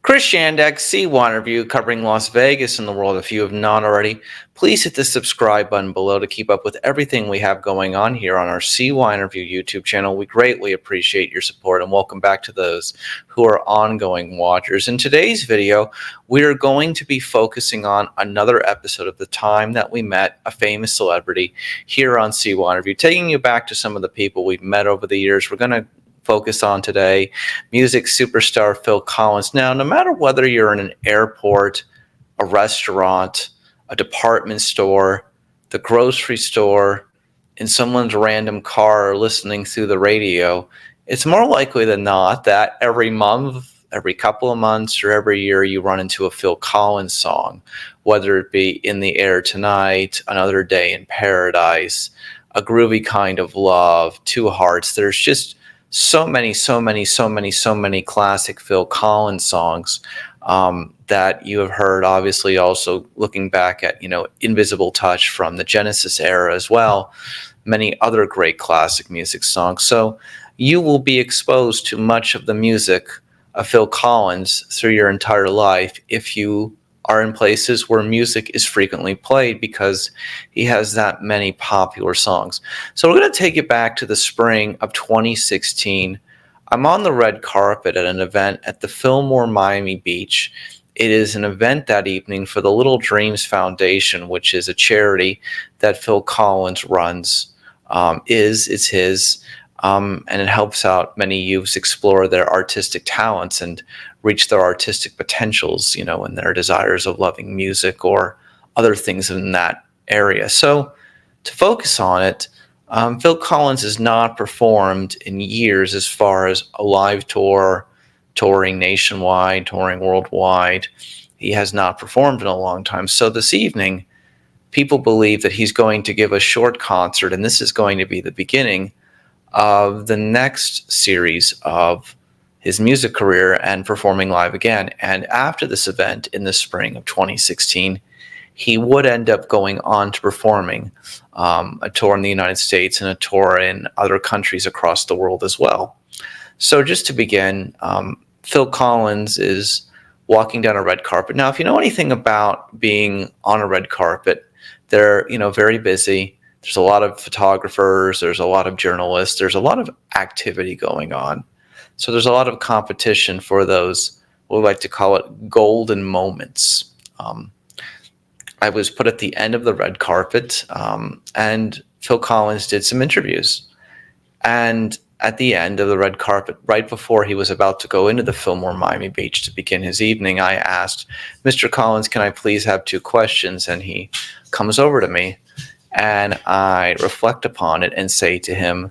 Chris Shandak, CYInterview, covering Las Vegas and the world. If you have not already, please hit the subscribe button below to keep up with everything we have going on here on our CYInterview YouTube channel. We greatly appreciate your support, and welcome back to those who are ongoing watchers. In today's video, we are going to be focusing on another episode of the time that we met a famous celebrity here on CYInterview, taking you back to some of the people we've met over the years. We're going to focus on today music superstar Phil Collins. Now, no matter whether you're in an airport, a restaurant, a department store, the grocery store, in someone's random car, or listening through the radio, it's more likely than not that every month, every couple of months, or every year you run into a Phil Collins song, whether it be In the Air Tonight, Another Day in Paradise, A Groovy Kind of Love, Two Hearts. There's just so many classic Phil Collins songs that you have heard. Obviously, also looking back at, Invisible Touch from the Genesis era as well. Many other great classic music songs. So you will be exposed to much of the music of Phil Collins through your entire life if you are in places where music is frequently played, because he has that many popular songs. So we're going to take you back to the spring of 2016. I'm on the red carpet at an event at the Fillmore Miami Beach. It is an event that evening for the Little Dreams Foundation, which is a charity that Phil Collins runs. It's his, and it helps out many youths explore their artistic talents and reach their artistic potentials, and their desires of loving music or other things in that area. So to focus on it, Phil Collins has not performed in years as far as a live tour, touring nationwide, touring worldwide. He has not performed in a long time. So this evening, people believe that he's going to give a short concert, and this is going to be the beginning of the next series of his music career and performing live again. And after this event in the spring of 2016, he would end up going on to performing a tour in the United States and a tour in other countries across the world as well. So just to begin, Phil Collins is walking down a red carpet. Now, if you know anything about being on a red carpet, they're very busy. There's a lot of photographers, there's a lot of journalists, there's a lot of activity going on. So there's a lot of competition for those, what we like to call it, golden moments. I was put at the end of the red carpet, and Phil Collins did some interviews. And at the end of the red carpet, right before he was about to go into the Fillmore Miami Beach to begin his evening, I asked, "Mr. Collins, can I please have two questions?" And he comes over to me, and I reflect upon it and say to him,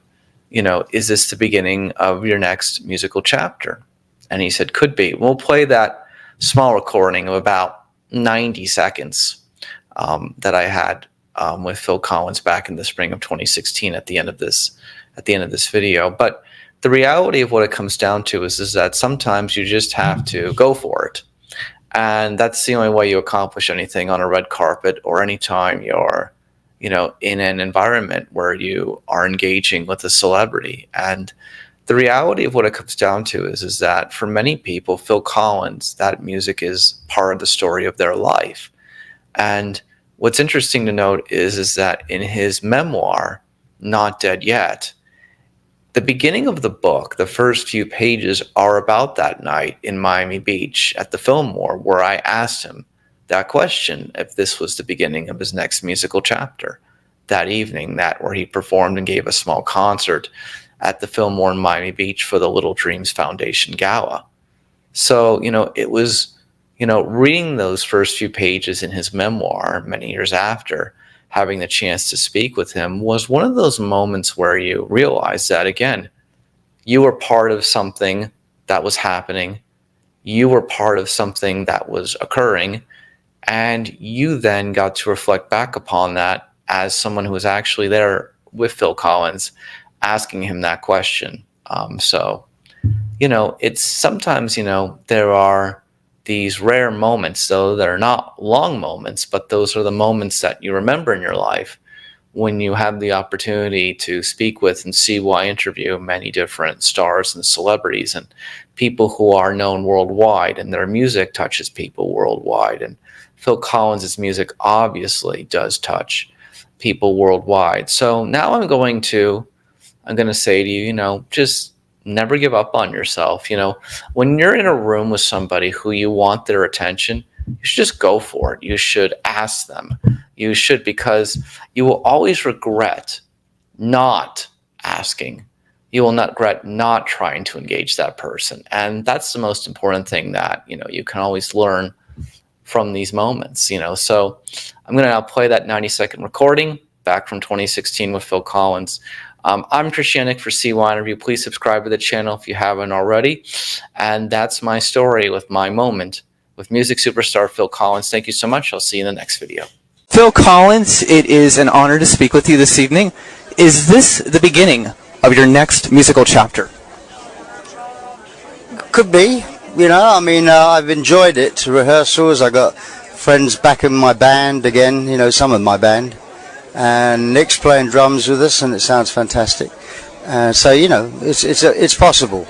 "Is this the beginning of your next musical chapter?" And he said, "Could be." We'll play that small recording of about 90 seconds that I had with Phil Collins back in the spring of 2016 at the end of this video. But the reality of what it comes down to is that sometimes you just have to go for it. And that's the only way you accomplish anything on a red carpet, or anytime you're in an environment where you are engaging with a celebrity. And the reality of what it comes down to is that for many people, Phil Collins, that music is part of the story of their life. And what's interesting to note is that in his memoir, Not Dead Yet, the beginning of the book, the first few pages are about that night in Miami Beach at the Fillmore, where I asked him that question, if this was the beginning of his next musical chapter. That evening, where he performed and gave a small concert at the Fillmore in Miami Beach for the Little Dreams Foundation Gala. So, it was, reading those first few pages in his memoir many years after, having the chance to speak with him, was one of those moments where you realize that, again, you were part of something that was happening. You were part of something that was occurring. And you then got to reflect back upon that as someone who was actually there with Phil Collins, asking him that question. So, it's sometimes, there are these rare moments, though they're not long moments, but those are the moments that you remember in your life when you have the opportunity to speak with and see why interview many different stars and celebrities and people who are known worldwide, and their music touches people worldwide. And Phil Collins' music obviously does touch people worldwide. So now I'm going to say to you, just never give up on yourself. When you're in a room with somebody who you want their attention, you should just go for it. You should ask them. You should, because you will always regret not asking. You will not regret not trying to engage that person. And that's the most important thing that, you can always learn from these moments, So I'm going to now play that 90-second recording back from 2016 with Phil Collins. I'm Christianic for CYInterview. Please subscribe to the channel if you haven't already. And that's my story with my moment with music superstar Phil Collins. Thank you so much. I'll see you in the next video. Phil Collins, it is an honor to speak with you this evening. Is this the beginning of your next musical chapter? Could be. I've enjoyed it. Rehearsals, I got friends back in my band again, some of my band. And Nick's playing drums with us, and it sounds fantastic. It's possible.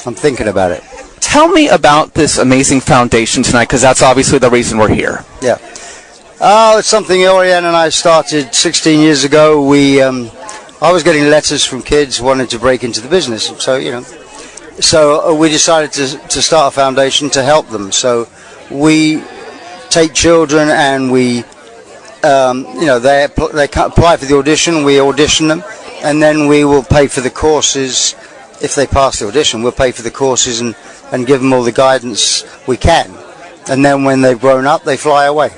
I'm thinking about it. Tell me about this amazing foundation tonight, because that's obviously the reason we're here. Yeah. It's something Oriane and I started 16 years ago. I was getting letters from kids wanting to break into the business, so we decided to start a foundation to help them. So we take children and we, they apply for the audition, we audition them, and then we will pay for the courses. If they pass the audition, we'll pay for the courses and give them all the guidance we can. And then when they've grown up, they fly away.